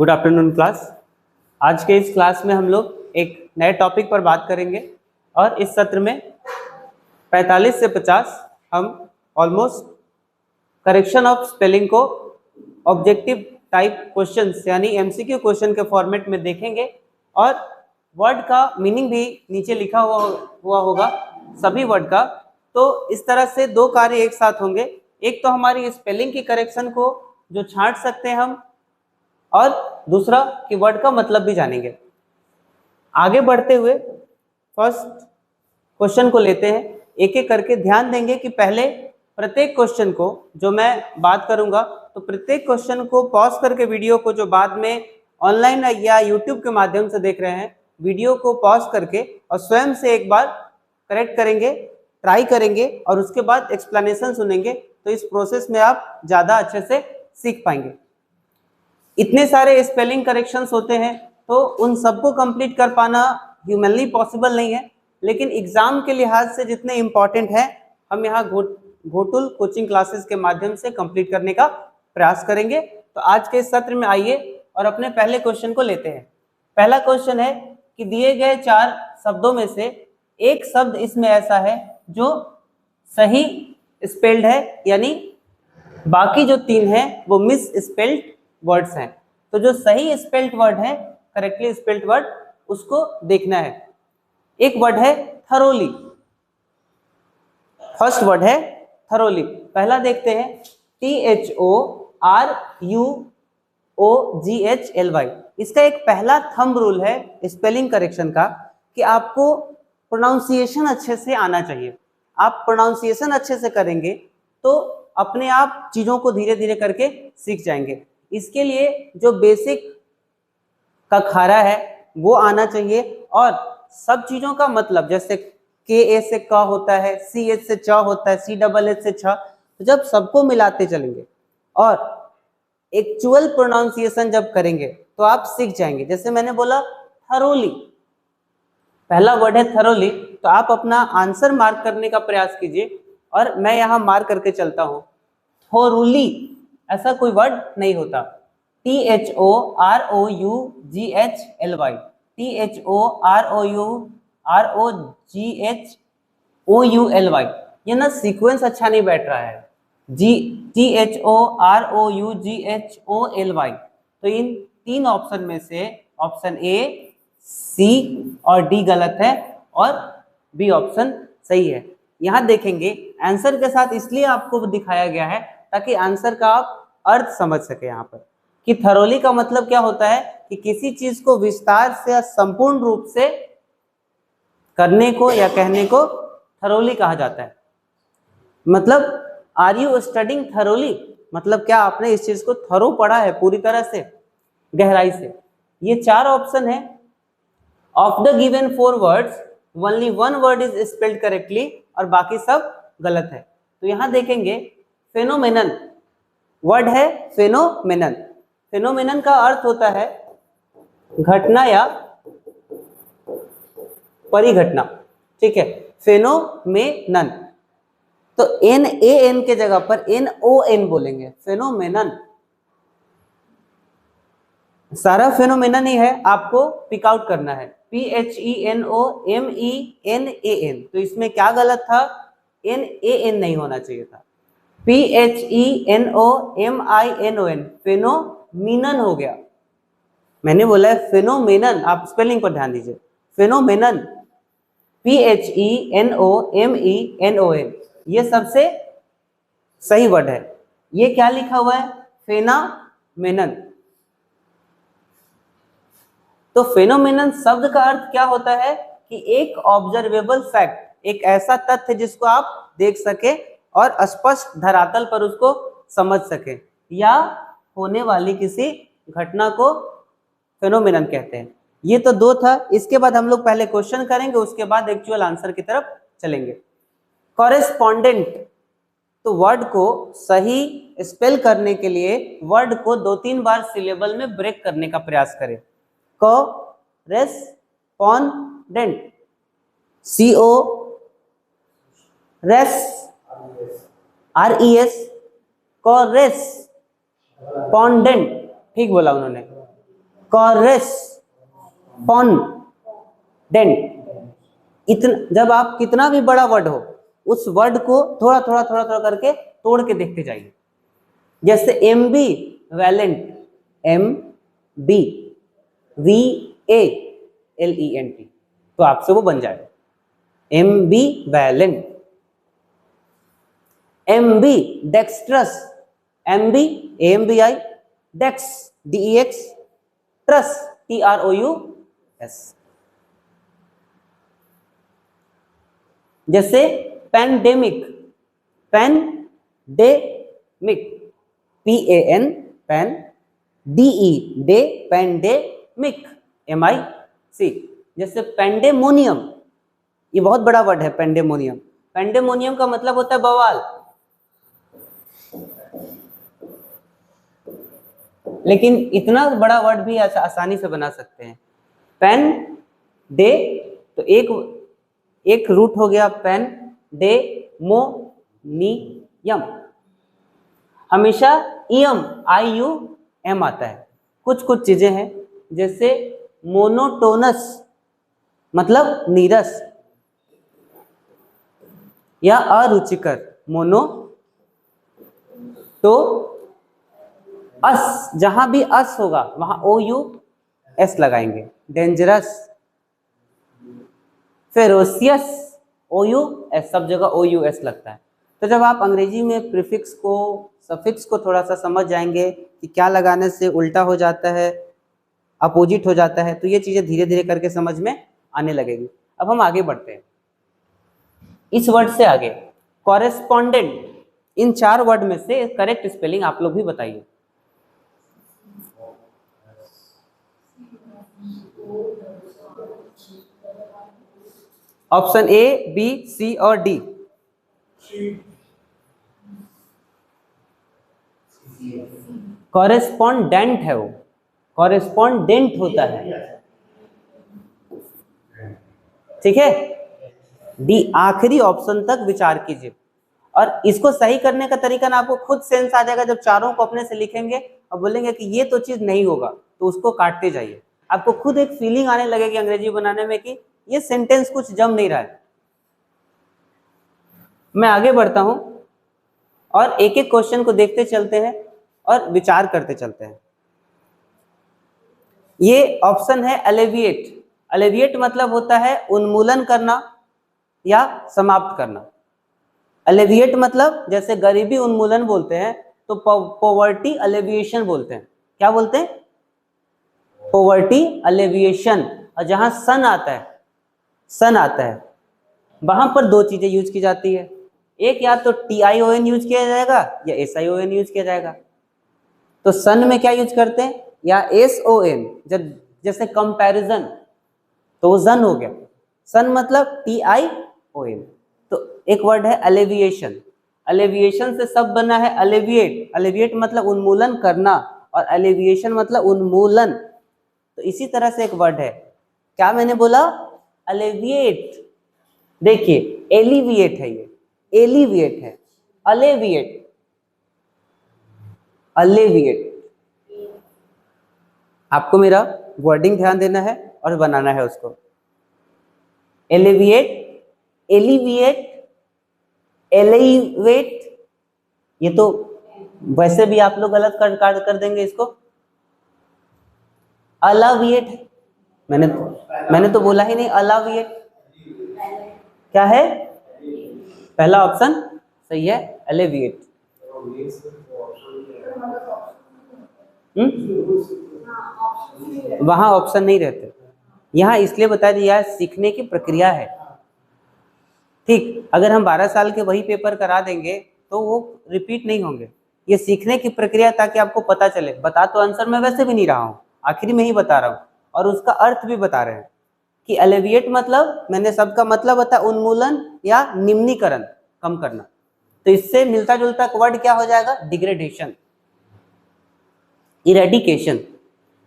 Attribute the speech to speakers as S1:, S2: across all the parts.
S1: Good afternoon class. आज के इस क्लास में हम लोग एक नए टॉपिक पर बात करेंगे और इस सत्र में 45 से 50 हम ऑलमोस्ट करेक्शन ऑफ स्पेलिंग को ऑब्जेक्टिव टाइप क्वेश्चंस यानी एमसीक्यू क्वेश्चन के फॉर्मेट में देखेंगे और वर्ड का मीनिंग भी नीचे लिखा हुआ होगा सभी वर्ड का। तो इस तरह से दो कार्य एक साथ होंगे, एक तो हमारी स्पेलिंग की करेक्शन को जो छांट सकते हैं हम, और दूसरा कि वर्ड का मतलब भी जानेंगे। आगे बढ़ते हुए फर्स्ट क्वेश्चन को लेते हैं, एक एक करके ध्यान देंगे कि पहले प्रत्येक क्वेश्चन को जो मैं बात करूंगा तो प्रत्येक क्वेश्चन को पॉज करके वीडियो को, जो बाद में ऑनलाइन या यूट्यूब के माध्यम से देख रहे हैं, वीडियो को पॉज करके और स्वयं से एक बार करेक्ट करेंगे, ट्राई करेंगे और उसके बाद एक्सप्लेनेशन सुनेंगे। तो इस प्रोसेस में आप ज़्यादा अच्छे से सीख पाएंगे। इतने सारे स्पेलिंग करेक्शंस होते हैं तो उन सबको कंप्लीट कर पाना ह्यूमनली पॉसिबल नहीं है, लेकिन एग्जाम के लिहाज से जितने इम्पॉर्टेंट है हम यहाँ घोटुल कोचिंग क्लासेस के माध्यम से कंप्लीट करने का प्रयास करेंगे। तो आज के सत्र में आइए और अपने पहले क्वेश्चन को लेते हैं। पहला क्वेश्चन है कि दिए गए 4 शब्दों में से एक शब्द इसमें ऐसा है जो सही स्पेल्ड है, यानी बाकी जो 3 हैं वो मिस स्पेल्ड वर्ड्स हैं। तो जो सही स्पेल्ड वर्ड है, करेक्टली स्पेल्ड वर्ड, उसको देखना है। एक वर्ड है थरोली, फर्स्ट वर्ड है थरोली। पहला देखते हैं, THORUOGHLY। इसका एक पहला थंब रूल है स्पेलिंग करेक्शन का कि आपको प्रोनाउंसिएशन अच्छे से आना चाहिए। आप प्रोनाउंसिएशन अच्छे से करेंगे तो अपने आप चीज़ों को धीरे धीरे करके सीख जाएंगे। इसके लिए जो बेसिक का खारा है वो आना चाहिए और सब चीज़ों का मतलब, जैसे KA से क होता है, CH से च होता है, CHH से छ, तो जब सबको मिलाते चलेंगे और एक्चुअल प्रोनाउंसिएशन जब करेंगे तो आप सीख जाएंगे। जैसे मैंने बोला थरोली, पहला वर्ड है थरोली, तो आप अपना आंसर मार्क करने का प्रयास कीजिए और मैं यहाँ मार्क करके चलता हूँ। थोरुली ऐसा कोई वर्ड नहीं होता। THOROUGHLY, THOROUGHOULY, ये ना सीक्वेंस अच्छा नहीं बैठ रहा है। THOROUGHOLY, तो इन 3 ऑप्शन में से ऑप्शन A, C और D गलत है और B ऑप्शन सही है। यहाँ देखेंगे आंसर के साथ इसलिए आपको दिखाया गया है ताकि आंसर का आप अर्थ समझ सके। यहाँ पर कि थरोली का मतलब क्या होता है कि किसी चीज को विस्तार से या संपूर्ण रूप से करने को या कहने को थरोली कहा जाता है। मतलब आर यू स्टडिंग थरोली, मतलब क्या आपने इस चीज को थरो पढ़ा है पूरी तरह से, गहराई से। ये 4 ऑप्शन है। Of the given 4 words only 1 word is spelled correctly और बाकी सब गलत है। तो यहाँ देखेंगे फेनोमेनन वर्ड है, फेनोमेनन। फेनोमेनन का अर्थ होता है घटना या परिघटना, ठीक है, फेनोमेनन। तो NAN के जगह पर NON बोलेंगे, फेनोमेनन। सारा फेनोमेनन ही है, आपको पिक आउट करना है। PHENOMENAN, तो इसमें क्या गलत था? NAN नहीं होना चाहिए था। PHENOMINON, फेनोमिनन हो गया। मैंने बोला है फेनोमेनन, आप स्पेलिंग पर ध्यान दीजिए। फेनोमेनन, PHENOMENON, ये सबसे सही वर्ड है। ये क्या लिखा हुआ है? फेनामेनन। तो फेनोमेनन शब्द का अर्थ क्या होता है कि एक ऑब्जर्वेबल फैक्ट, एक ऐसा तथ्य जिसको आप देख सके और स्पष्ट धरातल पर उसको समझ सके, या होने वाली किसी घटना को फेनोमेनन कहते हैं। ये तो 2 था। इसके बाद हम लोग पहले क्वेश्चन करेंगे, उसके बाद एक्चुअल आंसर की तरफ चलेंगे। कॉरेस्पॉन्डेंट, तो वर्ड को सही स्पेल करने के लिए वर्ड को 2-3 बार सिलेबल में ब्रेक करने का प्रयास करें। कॉरेस्पॉन्डेंट, CO रेस RES, कॉरेस्पॉन्डेंट, ठीक बोला उन्होंने। कॉरेस्पॉन्डेंट। इतना, जब आप कितना भी बड़ा वर्ड हो उस वर्ड को थोड़ा थोड़ा थोड़ा थोड़ा करके तोड़ के देखते जाइए। जैसे एम्बी वैलेंट, MBVALENT, तो आपसे वो बन जाएगा Aamby valent. Aamby dextrous, Aamby AMBI, डेक्स DEX, ट्रस TROUS। जैसे pandemic, pandemic PAN pan, DE day, pandemic MIC। जैसे पैंडेमोनियम, ये बहुत बड़ा वर्ड है पैंडेमोनियम। पैंडेमोनियम का मतलब होता है बवाल, लेकिन इतना बड़ा वर्ड भी आसानी से बना सकते हैं। पेन डे, तो एक रूट हो गया पेन डे मोनियम। हमेशा इयम IUM आता है। कुछ कुछ चीजें हैं जैसे मोनोटोनस मतलब नीरस या अरुचिकर, मोनो तो अस, जहां भी अस होगा वहां OUS लगाएंगे। डेंजरस, फेरोसियस OUS, सब जगह OUS लगता है। तो जब आप अंग्रेजी में प्रीफिक्स को सफिक्स को थोड़ा सा समझ जाएंगे कि क्या लगाने से उल्टा हो जाता है, अपोजिट हो जाता है, तो ये चीजें धीरे धीरे करके समझ में आने लगेगी। अब हम आगे बढ़ते हैं इस वर्ड से आगे। कॉरेस्पॉन्डेंट, इन 4 वर्ड में से करेक्ट स्पेलिंग आप लोग भी बताइए। ऑप्शन A, B, C और D। कॉरेस्पॉन्डेंट है वो, कॉरेस्पॉन्डेंट होता है, ठीक है। डी आखिरी ऑप्शन तक विचार कीजिए, और इसको सही करने का तरीका ना आपको खुद सेंस आ जाएगा। जब चारों को अपने से लिखेंगे और बोलेंगे कि ये तो चीज नहीं होगा, तो उसको काटते जाइए। आपको खुद एक फीलिंग आने लगेगी अंग्रेजी बनाने में कि ये सेंटेंस कुछ जम नहीं रहा है। मैं आगे बढ़ता हूं और एक एक क्वेश्चन को देखते चलते हैं और विचार करते चलते हैं। ये ऑप्शन है अलेविएट। अलेविएट मतलब होता है उन्मूलन करना या समाप्त करना। अलेविएट मतलब जैसे गरीबी उन्मूलन बोलते हैं तो पॉवर्टी अलेविएशन बोलते हैं। क्या बोलते हैं? पॉवर्टी अलेविएशन। और जहां सन आता है वहां पर 2 चीजें यूज की जाती है। एक या तो TION यूज किया जाएगा या SION यूज किया जाएगा। तो सन में क्या यूज करते हैं? या SON, जैसे कंपैरिजन, तो वो जन हो गया। सन मतलब TION। तो एक वर्ड है अलेविएशन। अलेविएशन से सब बना है अलेविएट। अलेविएट मतलब उन्मूलन करना और अलेविएशन मतलब उन्मूलन। तो इसी तरह से एक वर्ड है, क्या मैंने बोला? अलेविएट। देखिए एलिविएट है, ये एलिविएट है, अलेविएट, अलेविएट। आपको मेरा वर्डिंग ध्यान देना है और बनाना है उसको। एलिविएट, एलिविएट, एलिवेट, ये तो वैसे भी आप लोग गलत कर देंगे इसको। अलाविएट, मैंने तो बोला ही नहीं अलाविएट। क्या है? पहला ऑप्शन सही है, एलिविएट। वहां ऑप्शन नहीं रहते, यहाँ इसलिए बता दिया सीखने की प्रक्रिया है। ठीक, अगर हम 12 साल के वही पेपर करा देंगे तो वो रिपीट नहीं होंगे। ये सीखने की प्रक्रिया ताकि आपको पता चले। बता तो आंसर मैं वैसे भी नहीं रहा हूँ, आखिरी में ही बता रहा हूँ और उसका अर्थ भी बता रहे हैं कि एलिविएट मतलब, मैंने सबका मतलब बताया, उन्मूलन या निम्नीकरण, कम करना। तो इससे मिलता जुलता वर्ड क्या हो जाएगा? Degradation, eradication.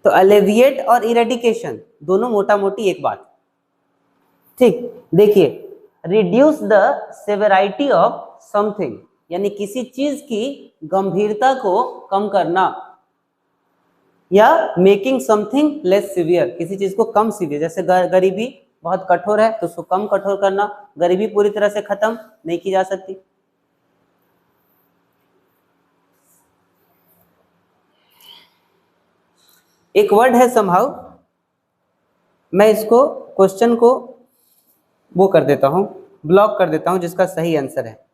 S1: तो एलिविएट और इरेडिकेशन दोनों मोटा मोटी एक बात। ठीक, देखिए reduce the severity of something, यानी किसी चीज की गंभीरता को कम करना, या मेकिंग समथिंग लेस सिवियर, किसी चीज को कम सीवियर, जैसे गरीबी बहुत कठोर है तो उसको कम कठोर करना, गरीबी पूरी तरह से खत्म नहीं की जा सकती। एक वर्ड है समहाउ, मैं इसको क्वेश्चन को वो कर देता हूं, ब्लॉक कर देता हूं, जिसका सही आंसर है।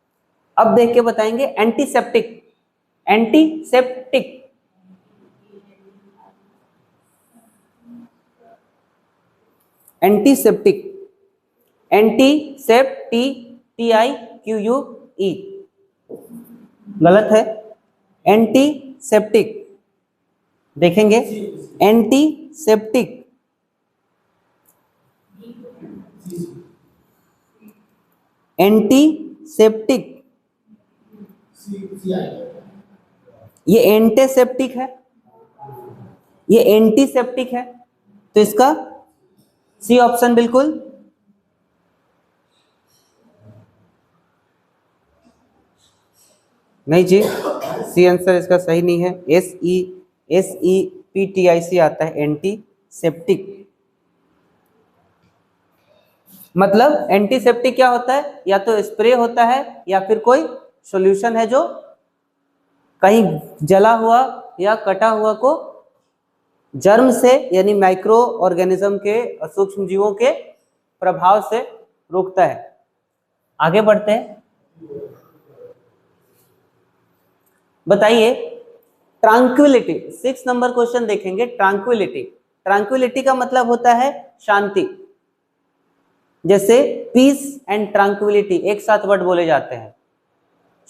S1: अब देख के बताएंगे एंटीसेप्टिक, एंटीसेप्टिक एंटीसेप्टिक, एंटीसेप्टिक, गलत है, एंटीसेप्टिक, देखेंगे एंटीसेप्टिक, एंटीसेप्टिक, ये एंटीसेप्टिक है, ये एंटीसेप्टिक है, तो इसका सी ऑप्शन बिल्कुल नहीं जी, सी आंसर इसका सही नहीं है। SEPTIC आता है, एंटीसेप्टिक। मतलब एंटीसेप्टिक क्या होता है, या तो स्प्रे होता है या फिर कोई सॉल्यूशन है जो कहीं जला हुआ या कटा हुआ को जर्म से यानी माइक्रो ऑर्गेनिज्म के, सूक्ष्म जीवों के प्रभाव से रोकता है। आगे बढ़ते हैं, बताइए ट्रांक्विलिटी, 6 नंबर क्वेश्चन देखेंगे। ट्रांक्विलिटी, ट्रांक्विलिटी का मतलब होता है शांति, जैसे पीस एंड ट्रांक्विलिटी एक साथ वर्ड बोले जाते हैं,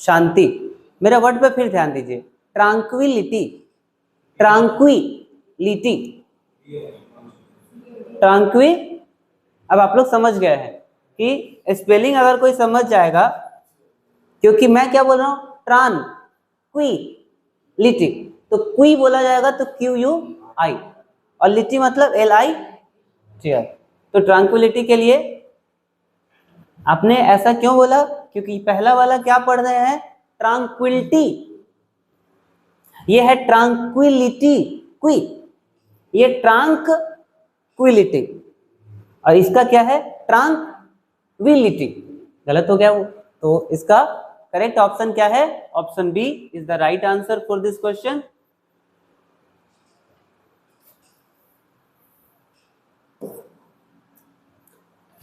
S1: शांति। मेरा वर्ड पे फिर ध्यान दीजिए, ट्रांक्विलिटी, ट्रांक्विलिटी, ट्रांक्वी। अब आप लोग समझ गए हैं कि स्पेलिंग अगर कोई समझ जाएगा, क्योंकि मैं क्या बोल रहा हूं, ट्रांक्विलिटी, तो क्वी बोला जाएगा तो QUI, और लिटी मतलब LIT। तो ट्रांक्विलिटी के लिए आपने ऐसा क्यों बोला, क्योंकि पहला वाला क्या पढ़ रहे हैं, ट्रांक्विलिटी, ये है ट्रांक्विलिटी, क्वी, ये ट्रांक्विलिटी, और इसका क्या है, ट्रांक्विलिटी। गलत हो गया वो, तो इसका करेक्ट ऑप्शन क्या है, option B is the right answer for this question.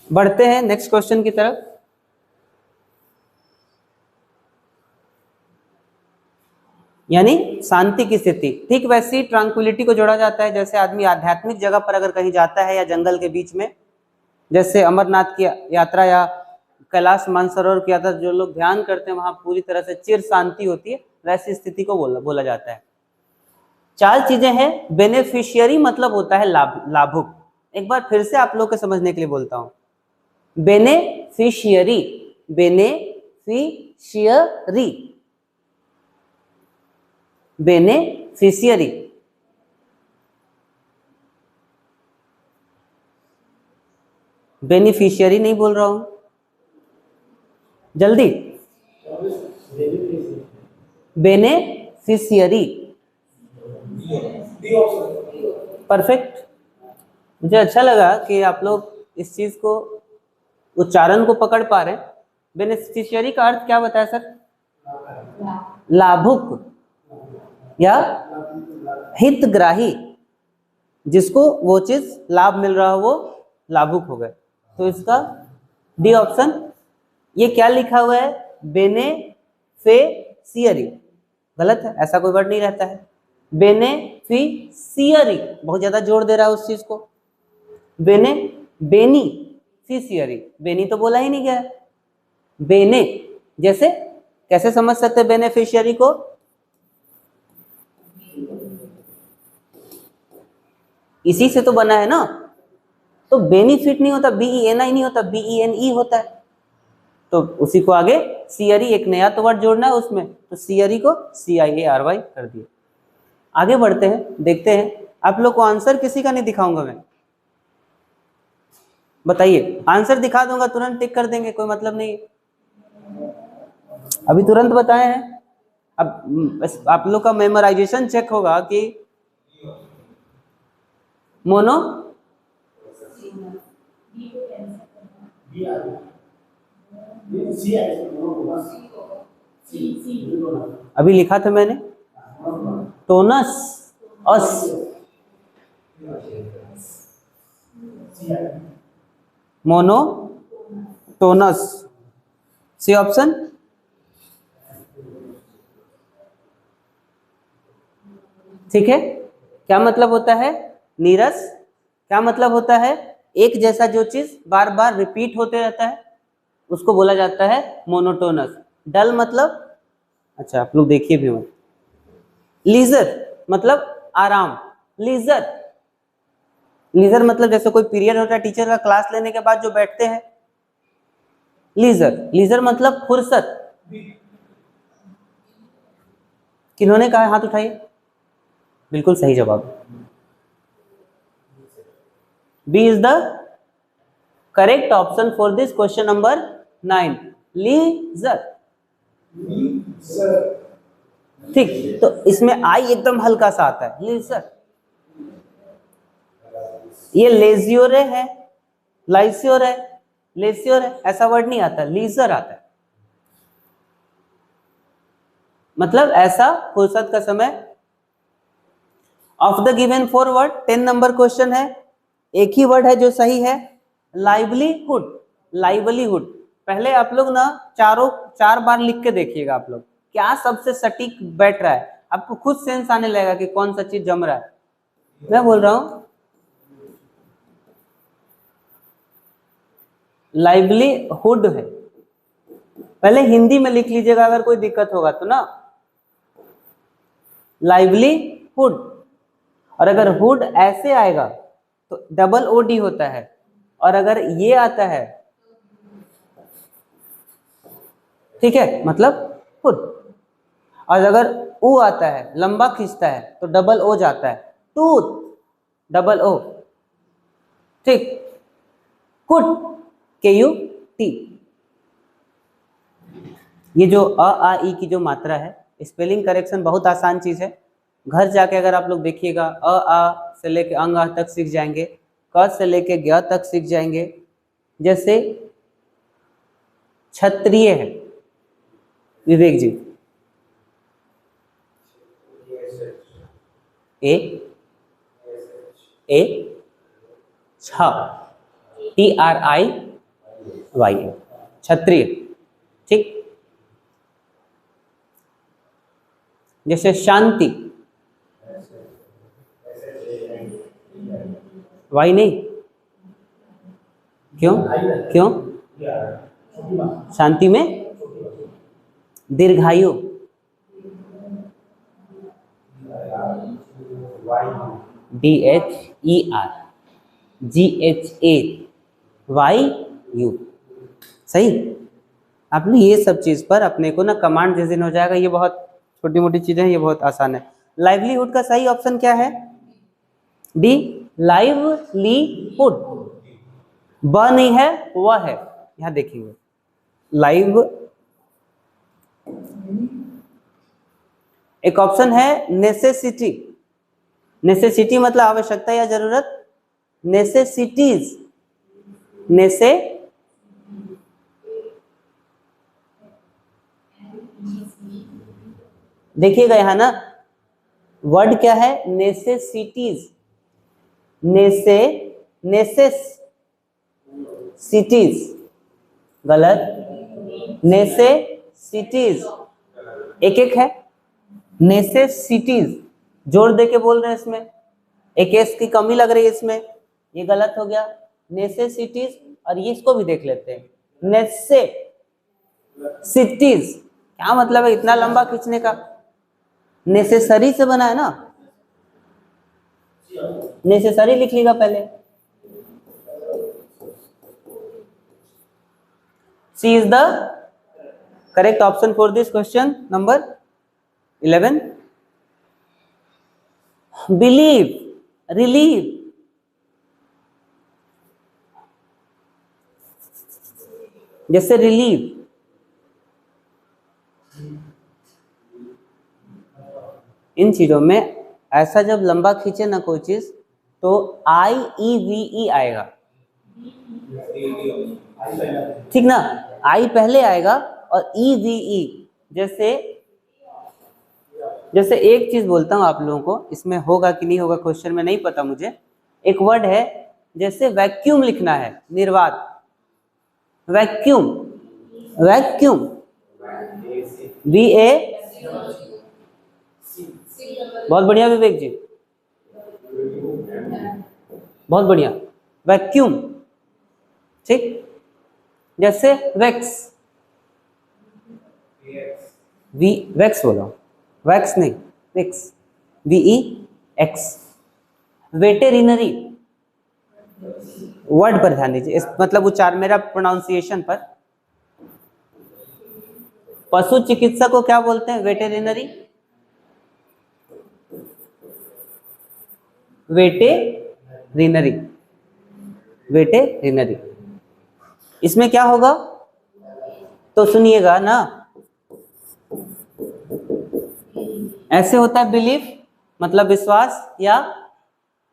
S1: बढ़ते हैं नेक्स्ट क्वेश्चन की तरफ। यानी शांति की स्थिति, ठीक वैसी ट्रांक्विलिटी को जोड़ा जाता है जैसे आदमी आध्यात्मिक जगह पर अगर कहीं जाता है या जंगल के बीच में, जैसे अमरनाथ की यात्रा या कैलाश मानसरोवर की यात्रा, जो लोग ध्यान करते हैं वहां पूरी तरह से चिर शांति होती है, वैसी स्थिति को बोला जाता है। 4 चीजें हैं। बेनिफिशियरी मतलब होता है लाभुक। एक बार फिर से आप लोग को समझने के लिए बोलता हूं, बेनिफिशियरी, बेनिफिशियरी, बेनिफिशियरी, बेनिफिशियरी नहीं बोल रहा हूं, जल्दी, बेनिफिशियरी, परफेक्ट। मुझे अच्छा लगा कि आप लोग इस चीज को, उच्चारण को पकड़ पा रहे हैं। बेनिफिशियरी का अर्थ क्या बताया सर, लाभुक या हितग्राही, जिसको वो चीज लाभ मिल रहा हो वो लाभुक हो गए। तो इसका डी ऑप्शन, ये क्या लिखा हुआ है, बेनेफिशियरी, गलत है, ऐसा कोई वर्ड नहीं रहता है। बेनेफिशियरी, बहुत ज्यादा जोर दे रहा है उस चीज को, बेनिफिशियरी, बेनी तो बोला ही नहीं गया, बेने, जैसे कैसे समझ सकते हैं बेनिफिशियरी को, इसी से तो बना है ना, तो बेनिफिट नहीं होता, BENI नहीं होता, BENE होता है, तो उसी को आगे सियरी, एक नया तो वर्ड जोड़ना है उसमें, तो सियरी को CIARY कर दिया। आगे बढ़ते हैं, देखते हैं। आप लोग को आंसर किसी का नहीं दिखाऊंगा मैं, बताइए, आंसर दिखा दूंगा तुरंत टिक कर देंगे, कोई मतलब नहीं, अभी तुरंत बताए हैं। अब आप लोग का मेमोराइजेशन चेक होगा कि मोनो अभी लिखा था मैंने, टोनस अस, मोनो टोनस, सी ऑप्शन। ठीक है, क्या मतलब होता है नीरस? क्या मतलब होता है एक जैसा जो चीज बार बार रिपीट होते रहता है उसको बोला जाता है मोनोटोनस। डल मतलब, अच्छा आप लोग देखिए भी मत। लीजर मतलब आराम, लीजर, लीजर मतलब जैसे कोई पीरियड होता है टीचर का क्लास लेने के बाद जो बैठते हैं, लीजर। लीजर मतलब फुर्सत। किन्होंने कहा हाथ उठाइए, बिल्कुल सही जवाब। B is the correct option for this question number 9, leisure. ठीक, तो इसमें आई एकदम हल्का सा आता है, लीजर। ये लेजियोरे है, लाइसियोर है, लेसियोर है, ऐसा वर्ड नहीं आता, लीजर आता है। मतलब ऐसा फुर्सत का समय। Of the given 4 word 10 number question है, एक ही वर्ड है जो सही है, लाइवलीहुड। लाइवलीहुड, पहले आप लोग ना 4 बार लिख के देखिएगा आप लोग, क्या सबसे सटीक बैठ रहा है, आपको खुद सेंस आने लगेगा कि कौन सा चीज जम रहा है। मैं बोल रहा हूं लाइवलीहुड है, पहले हिंदी में लिख लीजिएगा अगर कोई दिक्कत होगा तो ना, लाइवलीहुड। और अगर हुड ऐसे आएगा तो डबल ओडी होता है, और अगर ये आता है, ठीक है, मतलब हुड। और अगर ऊ आता है लंबा खींचता है तो डबल ओ जाता है, टूथ, डबल ओ। ठीक, कुट, के यू टी। ये जो अ आ ई की जो मात्रा है, स्पेलिंग करेक्शन बहुत आसान चीज है, घर जाके अगर आप लोग देखिएगा अ आ से लेके अंग तक सीख जाएंगे, क से लेके ग तक सीख जाएंगे। जैसे क्षत्रिय है विवेक जी, ए ए छ TRIY, क्षत्रिय। ठीक, जैसे शांति, वाई नहीं, क्यों क्यों? शांति में दीर्घायु, DHER, GHAYU। सही, आपने ये सब चीज पर अपने को ना कमांड जिस दिन हो जाएगा, ये बहुत छोटी मोटी चीजें हैं, ये बहुत आसान है। लाइवलीहुड का सही ऑप्शन क्या है? D, livelihood. ब नहीं है, वह है, यहां देखेंगे लाइव। एक ऑप्शन है नेसेसिटी, नेसेसिटी मतलब आवश्यकता या जरूरत, नेसेसिटीज, नेसे, देखिएगा यहां ना वर्ड क्या है, नेसेसिटीज, नेसे, नेसेस सिटीज, गलत, नेसे सिटीज, एक एक है, नेसेसिटीज, जोर दे के बोल रहे हैं इसमें, एक एस की कमी लग रही है इसमें, ये गलत हो गया, नेसेसिटीज। और ये इसको भी देख लेते हैं, नेसे सिटीज, क्या मतलब है इतना लंबा खींचने का? नेसेसरी से बना है ना, नेसेसरी लिख लीजिएगा पहले। C is the correct option for this question number 11। Believe, relieve, जैसे रिलीव, इन चीजों में ऐसा जब लंबा खींचे ना कोई चीज तो IEVE आएगा, ठीक ना। I पहले आएगा और EVE, जैसे एक चीज बोलता हूं आप लोगों को, इसमें होगा कि नहीं होगा क्वेश्चन में नहीं पता मुझे। एक वर्ड है, जैसे वैक्यूम लिखना है, निर्वात, वैक्यूम, वैक्यूम, VA, बहुत बढ़िया विवेक जी, बहुत बढ़िया, वैक्यूम, ठीक। जैसे वैक्स, वैक्स बोला, वैक्स नहीं, वैक्स, VEX। वेटेरिनरी, वर्ड पर ध्यान दीजिए, इस मतलब उच्चार, मेरा प्रोनाउंसिएशन पर। पशु चिकित्सा को क्या बोलते हैं? Veterinary, veterinary, veterinary. इसमें क्या होगा तो सुनिएगा ना, ऐसे होता है बिलीफ, मतलब विश्वास या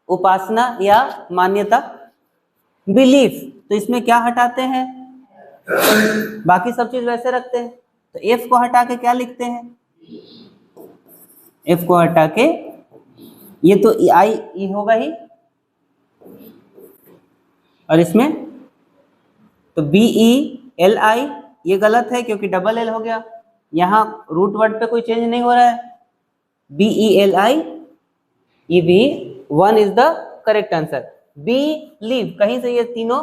S1: उपासना या मान्यता, बिलीफ। तो इसमें क्या हटाते हैं? बाकी सब चीज वैसे रखते हैं, तो एफ को हटा के क्या लिखते हैं? एफ को हटा के, ये तो आई ई होगा ही, और इसमें तो BELI, ये गलत है क्योंकि डबल एल हो गया, यहाँ रूट वर्ड पे कोई चेंज नहीं हो रहा है। BELI, ये भी 1 is the correct answer. B leave, कहीं से ये तीनों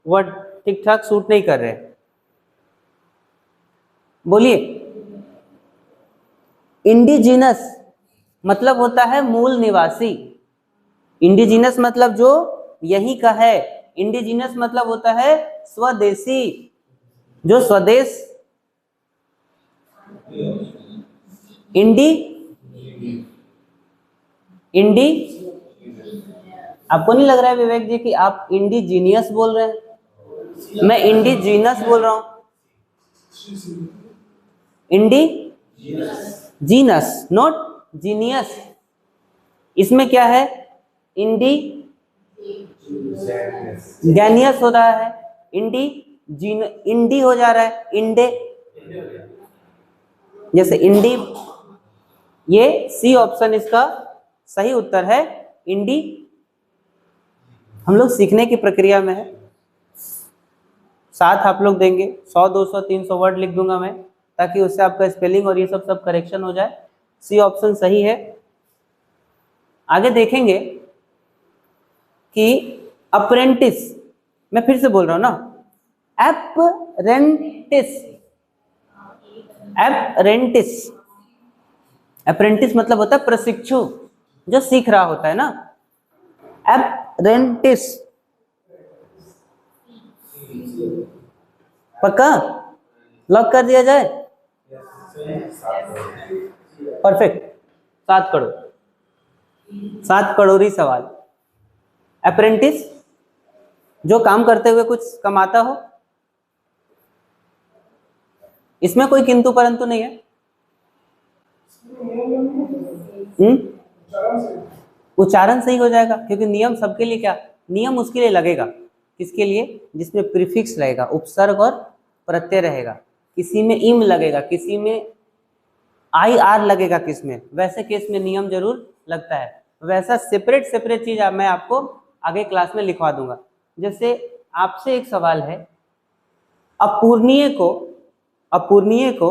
S1: वर्ड ठीक ठाक सूट नहीं कर रहे, बोलिए। इंडिजिनस मतलब होता है मूल निवासी, इंडिजिनस मतलब जो यही का है, इंडिजिनस मतलब होता है स्वदेशी, जो स्वदेश, इंडी, इंडी, आपको नहीं लग रहा है विवेक जी कि आप इंडिजीनियस बोल रहे हैं? मैं इंडिजीनस बोल रहा हूं, इंडी जीनस, नॉट जीनियस। इसमें क्या है? इंडी गैनियस हो रहा है, इंडी जीन, इंडी हो जा रहा है, इंडे, जैसे इंडी, ये सी ऑप्शन इसका सही उत्तर है, इंडी। हम लोग सीखने की प्रक्रिया में है, साथ आप लोग देंगे, 100 200 300 वर्ड लिख दूंगा मैं, ताकि उससे आपका स्पेलिंग और ये सब करेक्शन हो जाए। सी ऑप्शन सही है। आगे देखेंगे कि अप्रेंटिस, मैं फिर से बोल रहा हूं ना, अप्रेंटिस, अप्रेंटिस, अप्रेंटिस मतलब होता है प्रशिक्षु, जो सीख रहा होता है ना, अप्रेंटिस, पक्का लॉक कर दिया जाए? परफेक्ट, 7 करोड़, 7 करोड़ी सवाल। अप्रेंटिस जो काम करते हुए कुछ कमाता हो, इसमें कोई किंतु परंतु नहीं है। उच्चारण सही हो जाएगा, क्योंकि नियम सबके लिए, क्या नियम उसके लिए लगेगा, किसके लिए? जिसमें प्रीफिक्स रहेगा, उपसर्ग और प्रत्यय रहेगा, किसी में इम लगेगा, किसी में IR लगेगा, किसमें, वैसे केस में नियम जरूर लगता है। वैसा सेपरेट सेपरेट चीज मैं आपको आगे क्लास में लिखवा दूंगा। जैसे आपसे एक सवाल है, अपूर्णीय को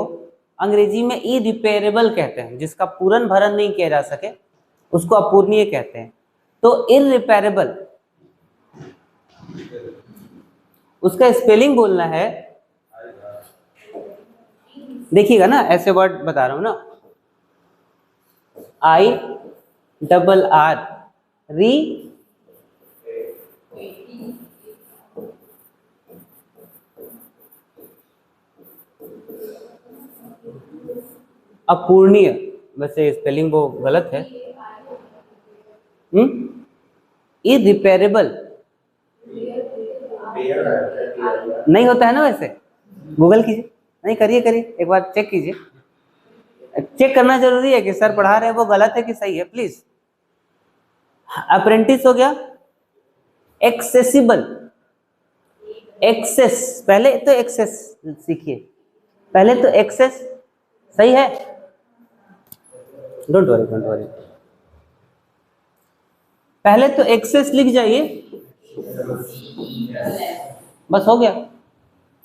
S1: अंग्रेजी में इरिपेरेबल कहते हैं, जिसका पूर्ण भरण नहीं किया जा सके उसको अपूर्णीय कहते हैं। तो इरिपेरेबल, उसका स्पेलिंग बोलना है, देखिएगा ना, ऐसे वर्ड बता रहा हूं ना, IRR, री, अपूर्णीय, वैसे स्पेलिंग वो गलत है, इरिपेरेबल नहीं होता है ना, वैसे गूगल कीजिए, नहीं करिए, एक बार चेक कीजिए, चेक करना जरूरी है कि सर पढ़ा रहे हैं वो गलत है कि सही है, प्लीज। अप्रेंटिस हो गया। एक्सेसिबल, एक्सेस, पहले तो एक्सेस सीखिए, पहले तो एक्सेस, सही है, डोंट वरी डोंट वरी, पहले तो एक्सेस लिख जाइए, बस हो गया।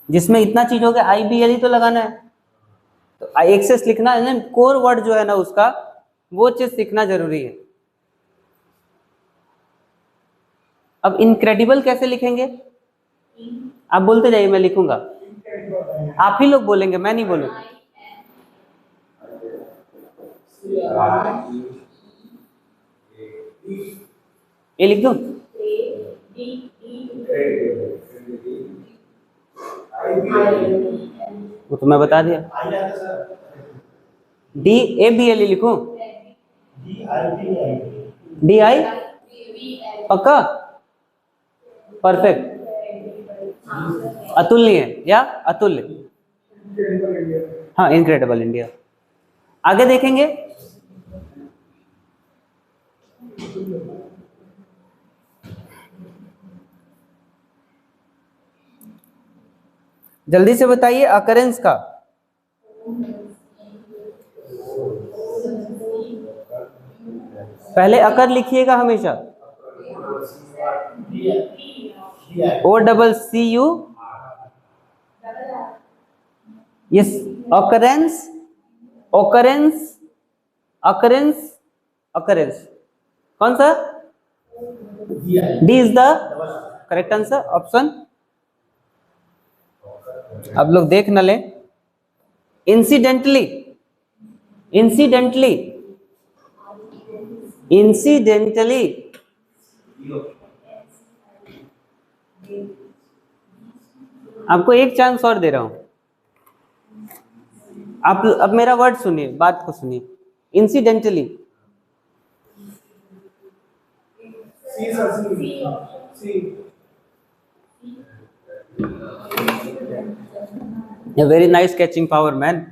S1: जिसमें इतना चीज हो गया, IBL ही तो लगाना है, तो एक्सेस लिखना है ना, कोर वर्ड जो है ना उसका, वो चीज सीखना जरूरी है। अब इनक्रेडिबल कैसे लिखेंगे? आप बोलते जाइए, मैं लिखूंगा, आप ही लोग बोलेंगे, मैं नहीं बोलूंगा। ये लिख दूं? वो तो मैं बता दिया। DABL लिखूं? DI, पक्का, परफेक्ट, अतुल्य या अतुल्य, हाँ, इनक्रेडिबल इंडिया। आगे देखेंगे, जल्दी से बताइए अकरेंस का। पहले अकर लिखिएगा हमेशा, OCCU, yes, occurrence, occurrence, occurrence, occurrence, कौन सा? D is the correct answer, option. आप लोग देख न लें। इंसिडेंटली, इंसिडेंटली, इंसिडेंटली, आपको एक चांस और दे रहा हूं, आप अब मेरा वर्ड सुनिए, बात को सुनिए, incidentally, very nice catching power man.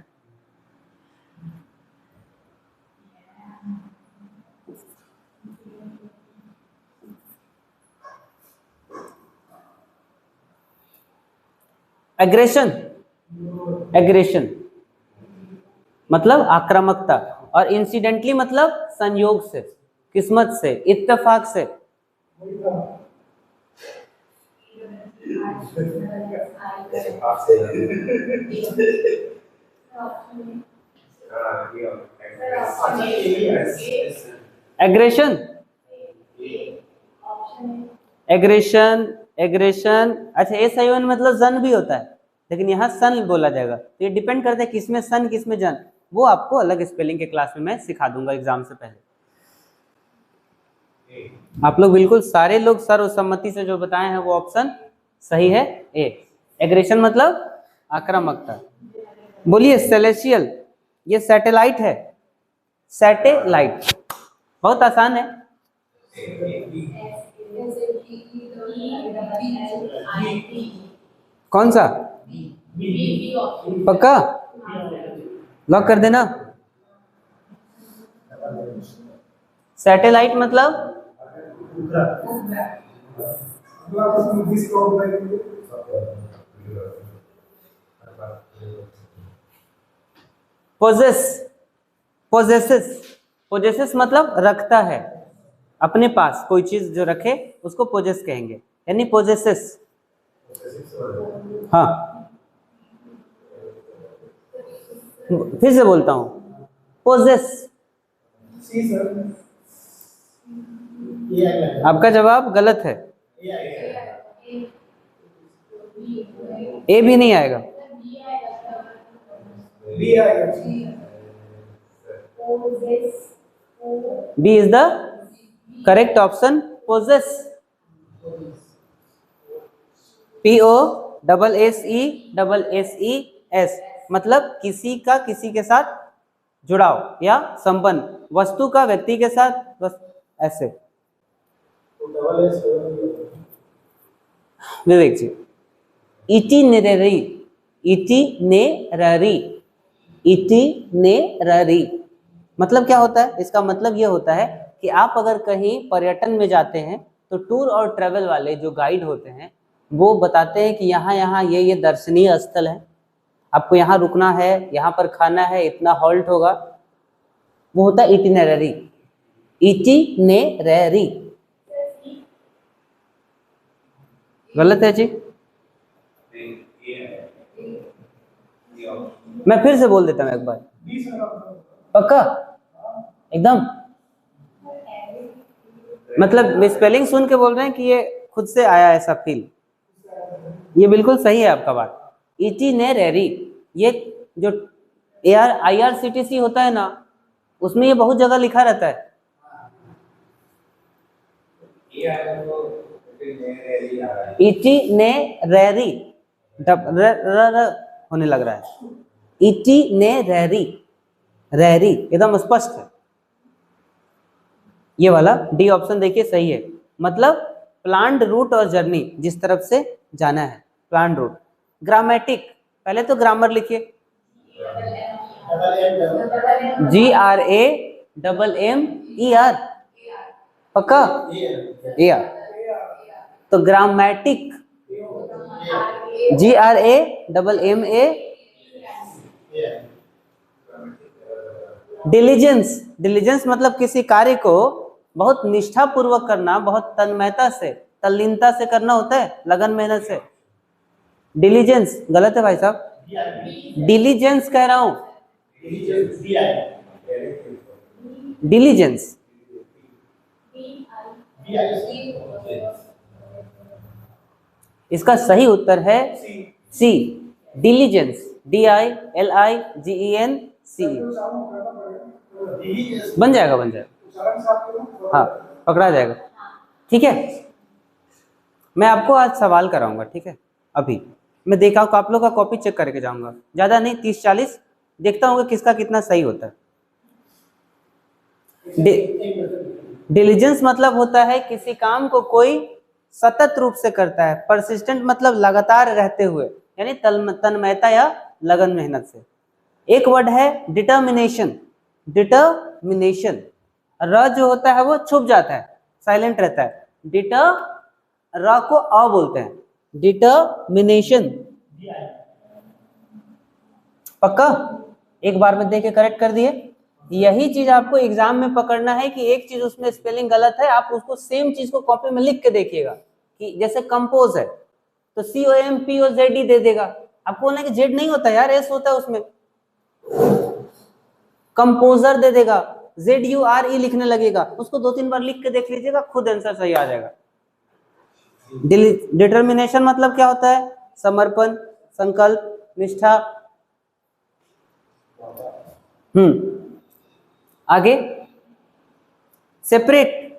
S1: Aggression, aggression मतलब आक्रामकता, और इंसिडेंटली मतलब संयोग से, किस्मत से, इत्तेफाक से। एग्रेशन, एग्रेशन, एग्रेशन, अच्छा SION मतलब जन भी होता है, लेकिन यहाँ सन बोला जाएगा, तो ये डिपेंड करता है किसमें सन किसमें जन, वो आपको अलग स्पेलिंग के क्लास में मैं सिखा दूंगा एग्जाम से पहले। आप लोग बिल्कुल सारे लोग सर्वसम्मति से जो बताए हैं वो ऑप्शन सही है, ए। एग्रेशन मतलब आक्रामकता। बोलिए सेलेशियल, ये सैटेलाइट है, सैटेलाइट, बहुत आसान है। कौन सा? पक्का, लॉक कर देना। सैटेलाइट मतलब पोजेस, पोजेसेस, पोजेसेस मतलब रखता है, अपने पास कोई चीज जो रखे उसको पोजेस कहेंगे, यानी पोजेसेस। हाँ, फिर से बोलता हूं, पोजेस। आपका जवाब गलत है, ए भी नहीं आएगा, B is the correct option, possess, POSSESS मतलब किसी का किसी के साथ जुड़ाव या संबंध, वस्तु का व्यक्ति के साथ, बस ऐसे। विवेक जी, इटिनरी, इटिनरी, इटिनरी मतलब क्या होता है? इसका मतलब यह होता है कि आप अगर कहीं पर्यटन में जाते हैं तो टूर और ट्रैवल वाले जो गाइड होते हैं वो बताते हैं कि यहाँ यहाँ ये दर्शनीय स्थल है, आपको यहाँ रुकना है, यहाँ पर खाना है, इतना हॉल्ट होगा, वो होता है इटिनररी। इटिनररी गलत है जी? मैं फिर से बोल देता हूँ एक बार, पक्का एकदम, मतलब स्पेलिंग सुन के बोल रहे हैं कि ये खुद से आया ऐसा फील, ये बिल्कुल सही है आपका बात। इटिनररी, ये जो IRCTC होता है ना, उसमें ये बहुत जगह लिखा रहता है। इटिनररी होने लग रहा है, इटिनररी, रैरी एकदम स्पष्ट है। ये वाला डी ऑप्शन देखिए सही है, मतलब प्लान्ड रूट और जर्नी, जिस तरफ से जाना है, प्लान्ड रूट। ग्रामेटिक, पहले तो ग्रामर लिखिए, GRAMMER, पक्का AR, तो ग्रामेटिक GRAMMA। डिलीजेंस, डिलीजेंस मतलब किसी कार्य को बहुत निष्ठा पूर्वक करना, बहुत तन्मयता से, तल्लीनता से करना होता है, लगन मेहनत से। डिलीजेंस गलत है भाई साहब, डिलीजेंस कह रहा हूं, डिलीजेंस। इसका सही उत्तर है सी, डिलीजेंस, DILIGENCE। बन जाएगा, बन जाएगा, हाँ पकड़ा जाएगा, ठीक है। मैं आपको आज सवाल कराऊंगा, ठीक है। अभी मैं देखा हूँ, आप लोग का कॉपी चेक करके जाऊंगा, ज्यादा नहीं, 30-40 देखता हूँ किसका कितना सही होता है। डिलीजेंस मतलब होता है किसी काम को कोई सतत रूप से करता है, परसिस्टेंट मतलब लगातार रहते हुए, यानी तन्मयता या लगन मेहनत से। एक वर्ड है डिटर्मिनेशन, डिटर्मिनेशन, र जो होता है वो छुप जाता है, साइलेंट रहता है, र को अ बोलते हैं, डिटर्मिनेशन, पक्का एक बार में देके करेक्ट कर दिए। यही चीज आपको एग्जाम में पकड़ना है कि एक चीज उसमें स्पेलिंग गलत है, आप उसको सेम चीज को कॉपी में लिख के देखिएगा, कि जैसे कंपोज है तो COMPOZD दे देगा, आपको बोलना कि जेड नहीं होता यार, एस होता है उसमें। कंपोजर दे देगा, ZURE लिखने लगेगा, उसको 2-3 बार लिख के देख लीजिएगा, खुद आंसर सही आ जाएगा। डिटर्मिनेशन मतलब क्या होता है? समर्पण, संकल्प, निष्ठा। आगे सेपरेट,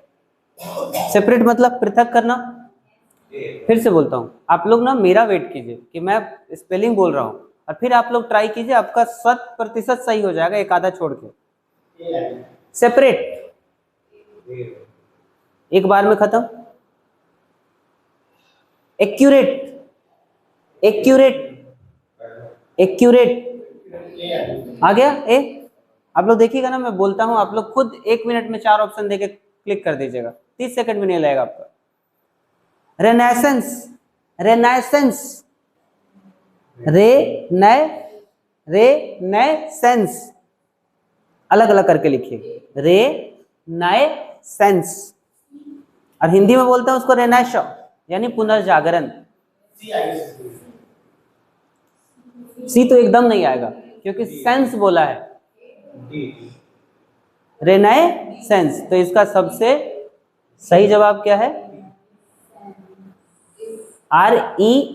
S1: सेपरेट मतलब पृथक करना। फिर से बोलता हूं, आप लोग ना मेरा वेट कीजिए कि मैं स्पेलिंग बोल रहा हूं, और फिर आप लोग ट्राई कीजिए, आपका 100% सही हो जाएगा, एक आधा छोड़ के। सेपरेट, एक बार में खत्म। एक्यूरेट, एक्यूरेट, एक्यूरेट आ गया ए। आप लोग देखिएगा ना, मैं बोलता हूं, आप लोग खुद 1 मिनट में 4 ऑप्शन देके क्लिक कर दीजिएगा, 30 सेकंड में नहीं लगेगा आपका। रेनेसेंस, रेनेसेंस, रेनेसेंस, अलग अलग करके लिखिए, रेनेसेंस, और हिंदी में बोलते हैं उसको रेनेशो, यानी पुनर्जागरण। सी तो एकदम नहीं आएगा क्योंकि सेंस बोला है, रेनेसेंस, तो इसका सबसे सही जवाब क्या है? RENASSAN,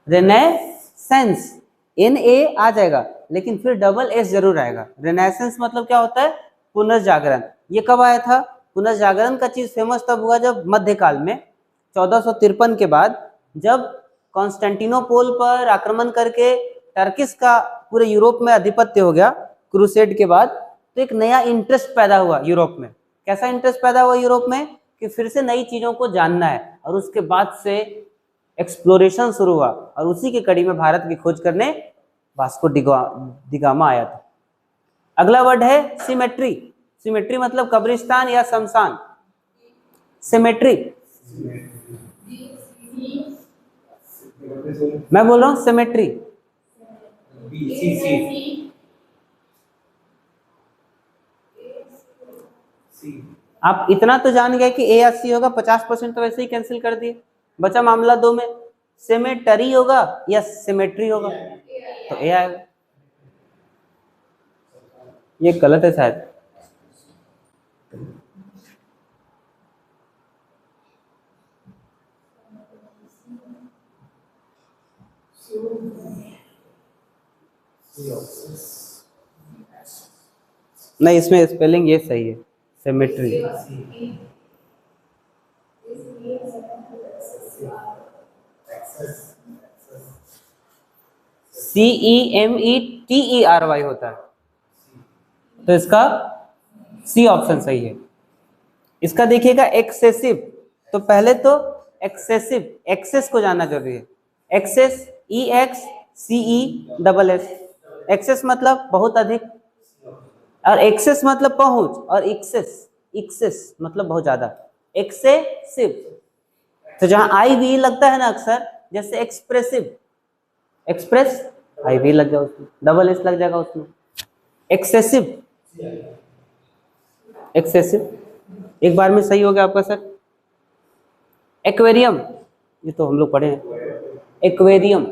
S1: renaissance. NA आ जाएगा लेकिन फिर डबल S जरूर आएगा। रेनेसेंस मतलब क्या होता है? पुनर्जागरण। ये कब आया था? पुनर्जागरण का चीज फेमस तब हुआ जब मध्यकाल में 1453 के बाद, जब कॉन्स्टेंटिनोपोल पर आक्रमण करके टर्किस का पूरे यूरोप में अधिपत्य हो गया क्रूसेड के बाद, तो एक नया इंटरेस्ट पैदा हुआ यूरोप में। कैसा इंटरेस्ट पैदा हुआ यूरोप में? कि फिर से नई चीजों को जानना है, और उसके बाद से एक्सप्लोरेशन शुरू हुआ, और उसी की कड़ी में भारत की खोज करने वास्को डिगामा आया था। अगला वर्ड है सिमेट्री। सिमेट्री मतलब कब्रिस्तान या शमशान। सिमेट्री, मैं बोल रहा हूँ सिमेट्री। आप इतना तो जान गए कि ए या सी होगा, 50% तो वैसे ही कैंसिल कर दिए। बचा मामला 2 में, सिमेट्री होगा या सिमेट्री होगा, तो ए आएगा। ये गलत है शायद। नहीं, इसमें स्पेलिंग ये सही है, सिमेट्री। CEMETERY होता है, तो इसका सी ऑप्शन सही है। इसका देखिएगा एक्सेसिव, तो पहले तो एक्सेसिव, एक्सेस को जानना जरूरी है। एक्सेस, EXCESS, एक्सेस मतलब बहुत अधिक, और एक्सेस मतलब पहुंच, और एक्सेस मतलब बहुत ज्यादा, एक्सेसिव। तो जहां आई वी लगता है ना अक्सर, जैसे एक्सप्रेसिव, एक्सप्रेस आई वी लग जाएगा उसमें, डबल एस लग जाएगा उसमें। एक्सेसिव, एक्सेसिव एक बार में सही हो गया आपका सर। एक्वेरियम, ये तो हम लोग पढ़े हैं, एक्वेरियम।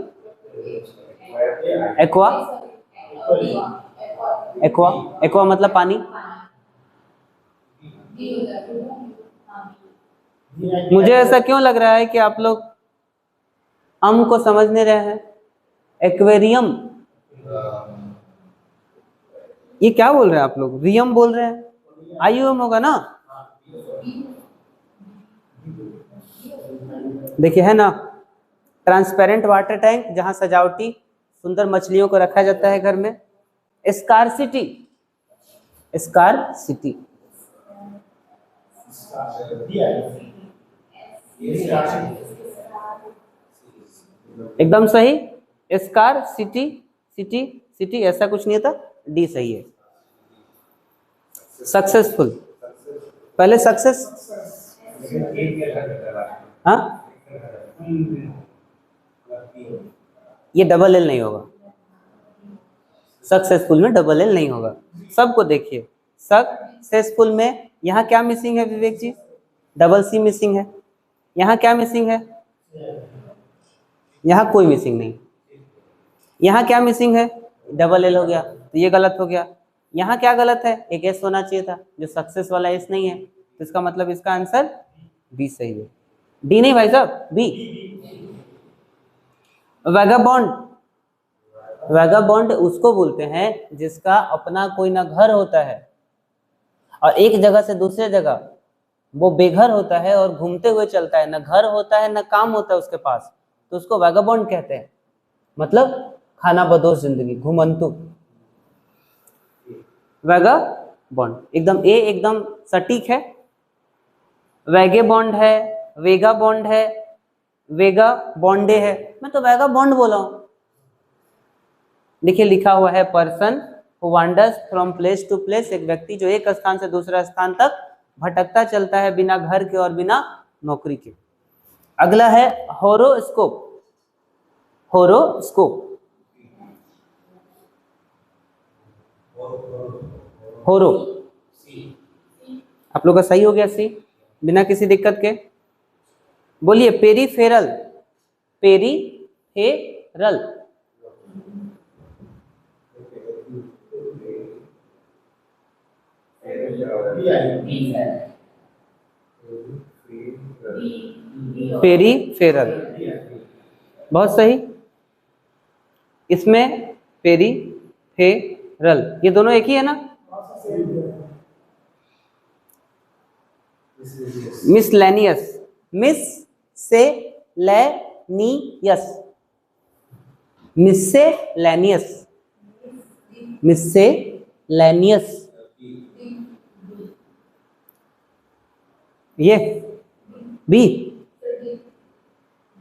S1: एक्वा, एक्वा, एक्वा मतलब पानी। मुझे ऐसा क्यों लग रहा है कि आप लोग अम को समझ नहीं रहे हैं। एक्वेरियम, ये क्या बोल रहे हैं आप लोग, रियम बोल रहे हैं, IUM होगा ना। देखिए है ना, ट्रांसपेरेंट वाटर टैंक, जहां सजावटी सुंदर मछलियों को रखा जाता है घर में। स्कार्सिटी, स्कार्सिटी, एकदम सही। स्कार्सिटी, सिटी, सिटी ऐसा कुछ नहीं था, डी सही है। सक्सेसफुल, पहले सक्सेस, हाँ ये डबल एल नहीं होगा, सक्सेसफुल में डबल एल नहीं होगा। सबको देखिए, सक्सेसफुल में यहाँ क्या मिसिंग है विवेक जी, डबल सी मिसिंग है। यहाँ क्या मिसिंग है, यहाँ कोई मिसिंग नहीं। यहाँ क्या मिसिंग है, डबल एल हो गया, तो ये गलत हो गया। यहाँ क्या गलत है, एक एस होना चाहिए था, जो सक्सेस वाला एस नहीं है, तो इसका मतलब इसका आंसर बी सही है। डी नहीं भाई साहब, बी। वैगाबॉन्ड, वैगाबॉन्ड उसको बोलते हैं जिसका अपना कोई ना घर होता है और एक जगह से दूसरे जगह वो बेघर होता है और घूमते हुए चलता है, ना घर होता है ना काम होता है उसके पास, तो उसको वैगाबॉन्ड कहते हैं। मतलब खाना बदोश जिंदगी, घुमंतु, वैगाबॉन्ड। एकदम ए एकदम सटीक है। वैगेबॉन्ड है, वेगा बॉन्ड है, वेगा बॉन्डे है, मैं तो वैगा बॉन्ड बोला हूं। देखिए लिखा हुआ है person who wanders from place to place, एक व्यक्ति जो एक स्थान से दूसरा स्थान तक भटकता चलता है बिना घर के और बिना नौकरी के। अगला है होरोस्कोप, होरोस्कोप, होरो, आप लोग का सही हो गया सी, बिना किसी दिक्कत के। बोलिए पेरीफेरल, पेरीफेरल, पेरीफेरल, बहुत सही। इसमें पेरीफेरल, ये दोनों एक ही है ना। मिसलेनियस, मिस से लेनियस, मिसलेनियस, मिसलेनियस, ये बी,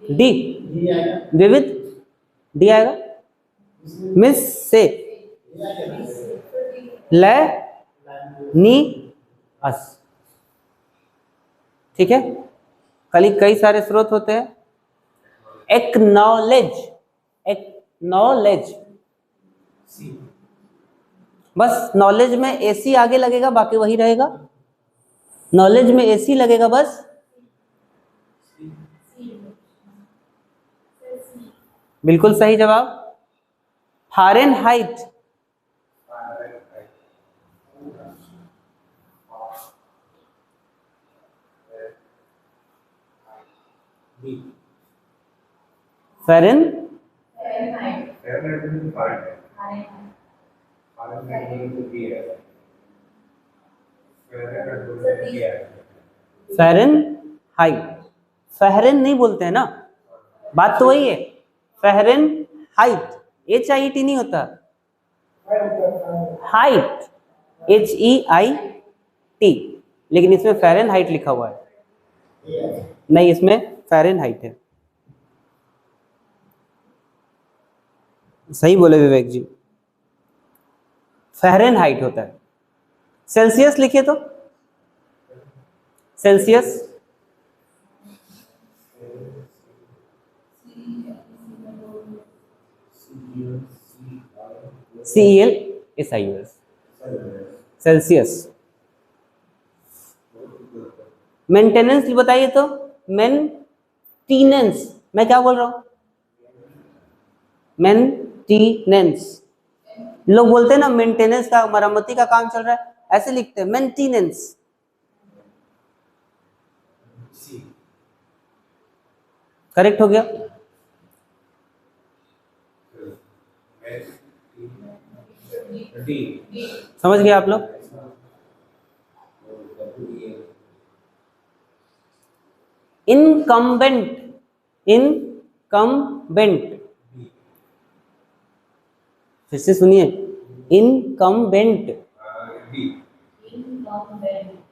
S1: डी, विविध, डी आएगा। मिस से ले नी अस, ठीक है। कई सारे स्रोत होते हैं। एक्नॉलेज, एक्नॉलेज, बस नॉलेज में एसी आगे लगेगा, बाकी वही रहेगा। नॉलेज में एसी लगेगा बस। बिल्कुल सही जवाब। फारेनहाइट, फेरेन, फेरेन हाइट, फहरेन नहीं बोलते हैं ना, बात तो वही है। फहरेन हाइट, HIT नहीं होता, हाइट, HEIT, लेकिन इसमें फेरेन हाइट लिखा हुआ है। नहीं, इसमें फेरेन हाइट है। सही बोले विवेक जी, फेरेन हाइट होता है। सेल्सियस लिखिए तो, सेल्सियस, CELSIUS, सेल्सियस। मेंटेनेंस बताइए तो, मेंटेनेंस, मैं क्या बोल रहा हूं, मेंटेनेंस। लोग बोलते हैं ना मेंटेनेंस का, मरम्मती का काम चल रहा है, ऐसे लिखते हैं मेंटेनेंस। करेक्ट हो गया। समझ गए आप लोग। इनकम्बेंट, इनकम्बेंट, फिर से सुनिए, इनकम्बेंट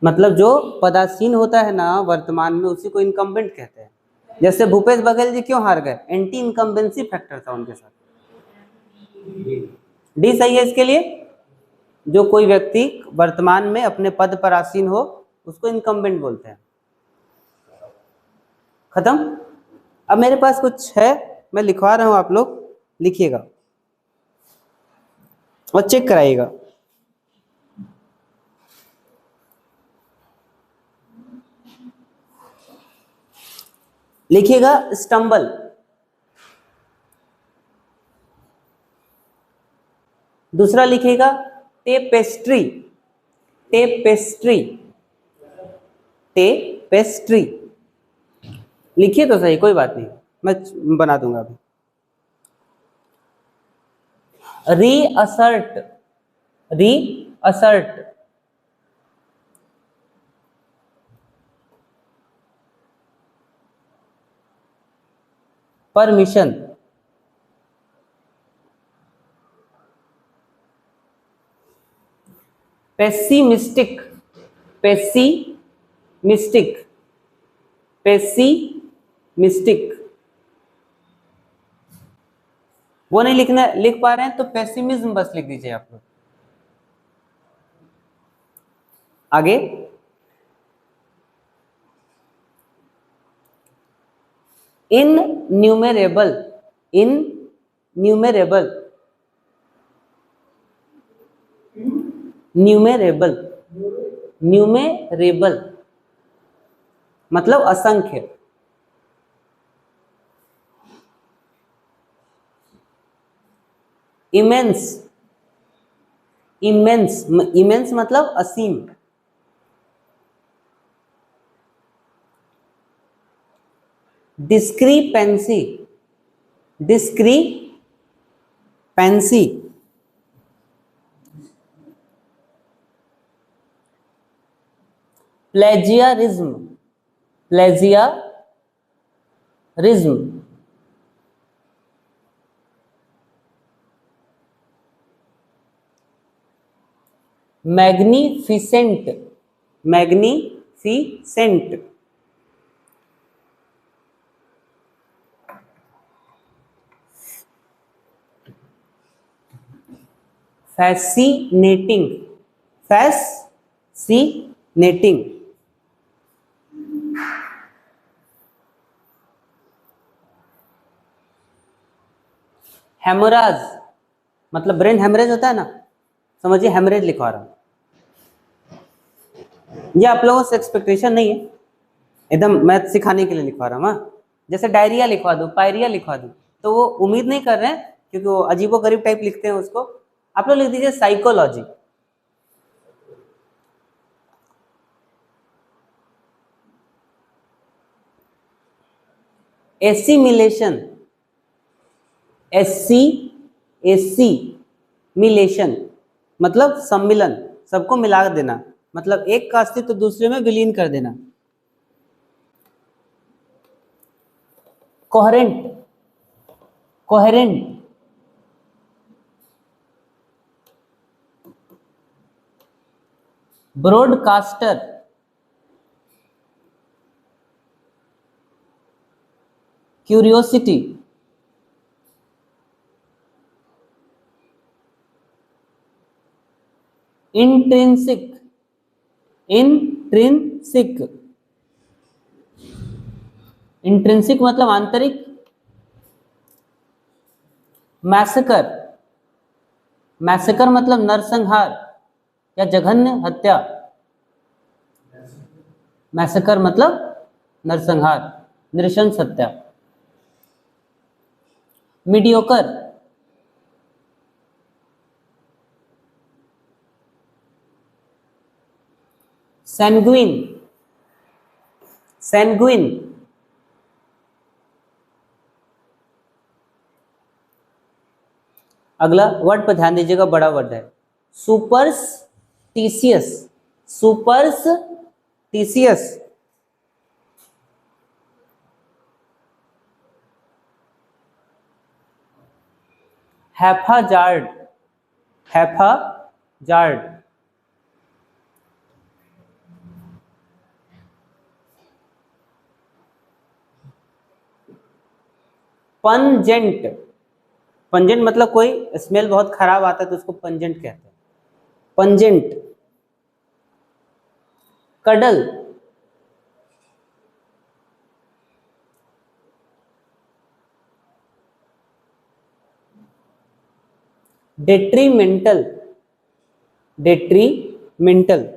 S1: मतलब जो पदासीन होता है ना वर्तमान में, उसी को इनकम्बेंट कहते हैं। जैसे भूपेश बघेल जी क्यों हार गए, एंटी इनकम्बेंसी फैक्टर था उनके साथ। डी सही है इसके लिए। जो कोई व्यक्ति वर्तमान में अपने पद पर आसीन हो, उसको इनकम्बेंट बोलते हैं। खत्म। अब मेरे पास कुछ है, मैं लिखवा रहा हूं, आप लोग लिखिएगा और चेक कराइएगा। लिखिएगा स्टम्बल, दूसरा लिखिएगा टेपेस्ट्री, टेपेस्ट्री, टेपेस्ट्री। लिखिए तो सही, कोई बात नहीं, मैं बना दूंगा अभी। रीअसर्ट, रीअसर्ट, परमिशन, पेसिमिस्टिक, पेसिमिस्टिक, पेसिमिस्टिक। वो नहीं लिखना, लिख पा रहे हैं तो पेसिमिज्म बस लिख दीजिए आप लोग। आगे इनन्यूमेरेबल, इनन्यूमेरेबल, न्यूमेरेबल, न्यूमेरेबल मतलब असंख्य। इमेंस, इमेंस, इमेंस मतलब असीम। Discrepancy, discrepancy, plagiarism, plagiarism, magnificent, magnificent, fascinating, fascinating. Haemorrhage मतलब ब्रेन हेमरेज होता है ना, समझिए हेमरेज लिखवा रहा हूं। ये आप लोगों से एक्सपेक्टेशन नहीं है, एकदम मैथ सिखाने के लिए लिखवा रहा हूँ। हाँ, जैसे डायरिया लिखवा दूँ, पायरिया लिखवा दूँ, तो वो उम्मीद नहीं कर रहे हैं क्योंकि वो अजीबो गरीब टाइप लिखते हैं उसको। आप लोग लिख दीजिए साइकोलॉजी। एसिमिलेशन, एसिमिलेशन मतलब सम्मिलन, सबको मिला देना, मतलब एक का अस्तित्व दूसरे में विलीन कर देना। Coherent, coherent broadcaster, curiosity, intrinsic, intrinsic, intrinsic मतलब आंतरिक। मैसेकर, मैसेकर मतलब नरसंहार या जघन्य हत्या। मैसेकर मतलब नरसंहार, नृशंस हत्या। मीडियोकर, सैंग्विन, सैंग्विन अगला वर्ड पर ध्यान दीजिएगा, बड़ा वर्ड है सुपरस्टिशियस, सुपरस्टिशियस। हैफाजार्ड, हैफाजार्ड। पंजेंट, पंजेंट मतलब कोई स्मेल बहुत खराब आता है तो उसको पंजेंट कहते हैं, pungent. Cuddle, detrimental, detrimental.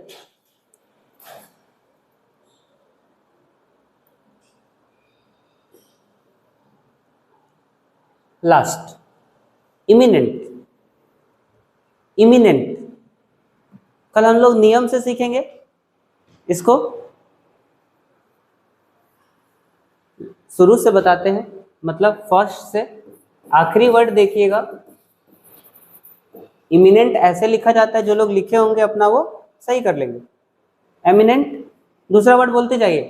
S1: Last imminent, imminent. कल हम लोग नियम से सीखेंगे इसको, शुरू से बताते हैं, मतलब फर्स्ट से आखिरी वर्ड देखिएगा। इमिनेंट ऐसे लिखा जाता है, जो लोग लिखे होंगे अपना वो सही कर लेंगे। एमिनेंट, दूसरा वर्ड बोलते जाइए।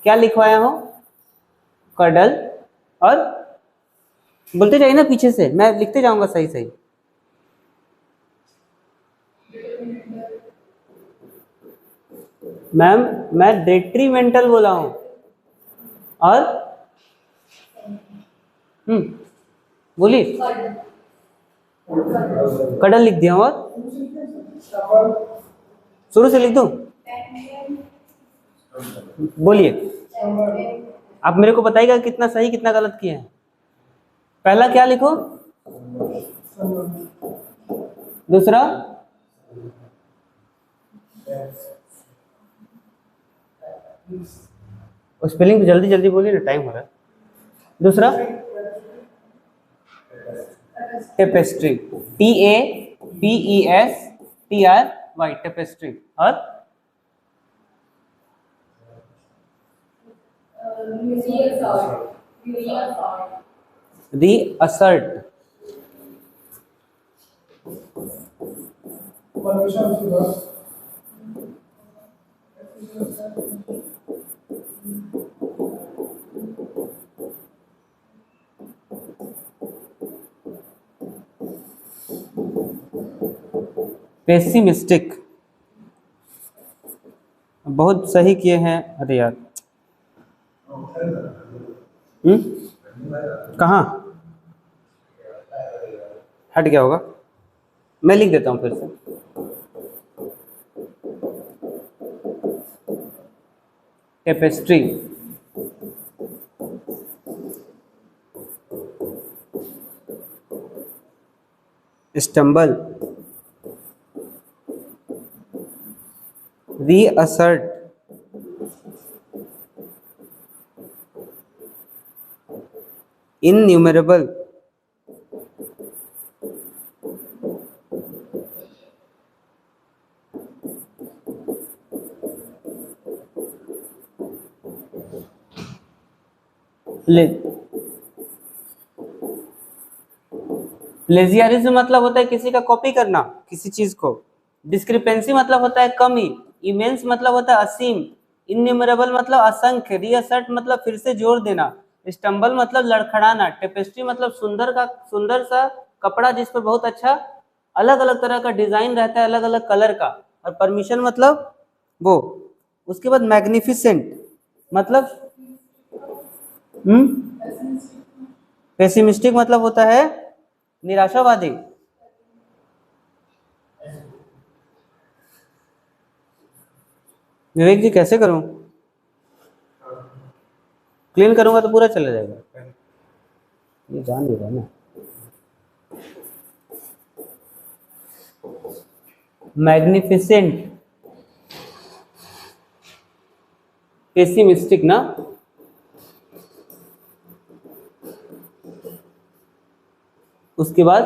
S1: क्या लिखवाया हो? कडल, और बोलते जाइए ना पीछे से, मैं लिखते जाऊंगा सही सही। मैम मैं डेट्रीमेंटल बोला हूं, और बोलिए। कडल लिख दिया, और शुरू से लिख दूं? बोलिए, आप मेरे को बताइएगा कितना सही कितना गलत किए हैं। पहला क्या लिखो? दूसरा स्पेलिंग तो जल्दी जल्दी बोलिए ना, टाइम हो रहा है। दूसरा टेपेस्ट्री, TAPESTRY, टेपेस्ट्री। और रीअसर्ट, पेसिमिस्टिक। बहुत सही किए हैं। अरे यार, कहाँ हट गया होगा? मैं लिख देता हूं फिर से। टेपेस्ट्री, स्टम्बल, रीअसर्ट, इनन्यूमरेबल, प्लेजियरिज्म मतलब होता है किसी का कॉपी करना, किसी चीज को। डिस्क्रिपेंसी मतलब होता है कमी। इमेंस मतलब होता है असीम। इनन्यूमरेबल मतलब असंख्य। रीअसर्ट मतलब फिर से जोर देना। स्टम्बल मतलब लड़खड़ाना। टेपेस्ट्री मतलब सुंदर सा कपड़ा जिस पर बहुत अच्छा अलग अलग तरह का डिजाइन रहता है, अलग अलग कलर का। और परमिशन मतलब वो। उसके बाद मैग्निफिसेंट मतलब पेसिमिस्टिक मतलब होता है निराशावादी। विवेक जी कैसे करूं? क्लीन करूंगा तो पूरा चला जाएगा। ये जान नहीं रहा ना। मैग्निफिसेंट, पेसिमिस्टिक ना। उसके बाद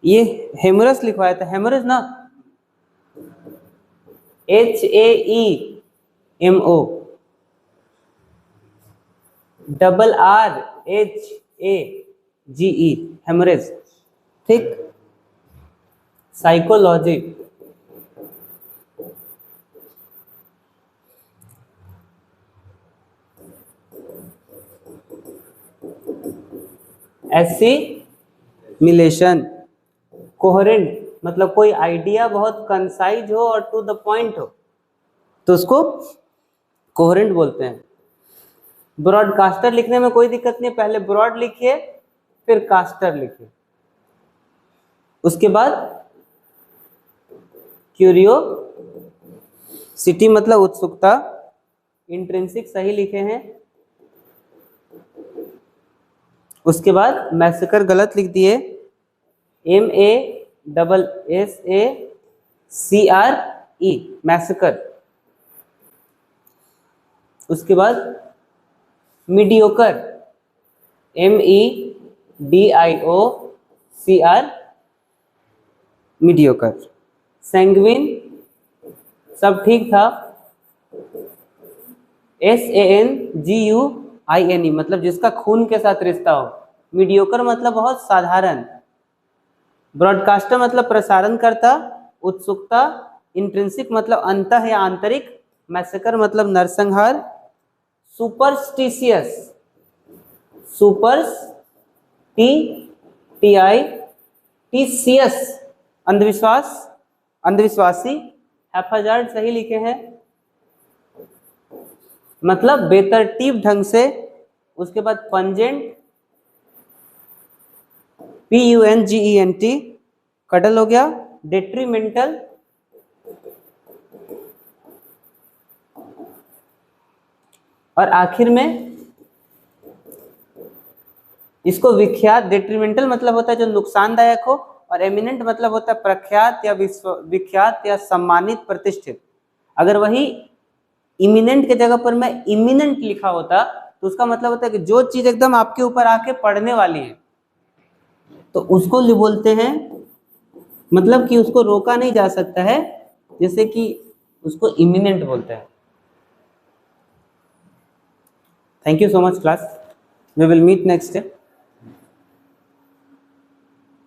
S1: ये हेमरस लिखवाया था, हेमरस ना, HAEMO, RRHAGE, हेमरेज। ठीक। Psychology, assimilation. कोहेरेंट मतलब कोई आइडिया बहुत कंसाइज हो और टू द पॉइंट हो तो उसको कोहेरेंट बोलते हैं। ब्रॉडकास्टर लिखने में कोई दिक्कत नहीं, पहले ब्रॉड लिखिए फिर कास्टर लिखिए। उसके बाद क्यूरियोसिटी मतलब उत्सुकता। इंट्रिंसिक सही लिखे हैं। उसके बाद मैसेकर गलत लिख दिए, MASSACRE, मैसेकर। उसके बाद मीडियोकर, MEDIOCR, मीडियोकर। सैंग्विन सब ठीक था। SANGUINE मतलब जिसका खून के साथ रिश्ता हो। मीडियोकर मतलब बहुत साधारण। ब्रॉडकास्टर मतलब प्रसारण करता। उत्सुकता। इंट्रिंसिक मतलब अंतः या आंतरिक। मैसेकर मतलब नरसंहार। सुपरस्टिशियस, TITICS अंधविश्वास, अंधविश्वासी। हैप्पीजार्ड सही लिखे हैं, मतलब बेतरतीब ढंग से। उसके बाद पंजेंट, PUNGENT, कडल हो गया। डेट्रीमेंटल, और आखिर में इसको विख्यात। डेट्रीमेंटल मतलब होता है जो नुकसानदायक हो, और एमिनेंट मतलब होता है प्रख्यात या विख्यात या सम्मानित, प्रतिष्ठित। अगर वही इमिनेंट के जगह पर मैं इमिनेंट लिखा होता तो उसका मतलब होता है कि जो चीज एकदम आपके ऊपर आके पड़ने वाली है तो उसको बोलते हैं, मतलब कि उसको रोका नहीं जा सकता है, जैसे कि उसको इमिनेंट बोलते हैं। Thank you so much class, we will meet next day.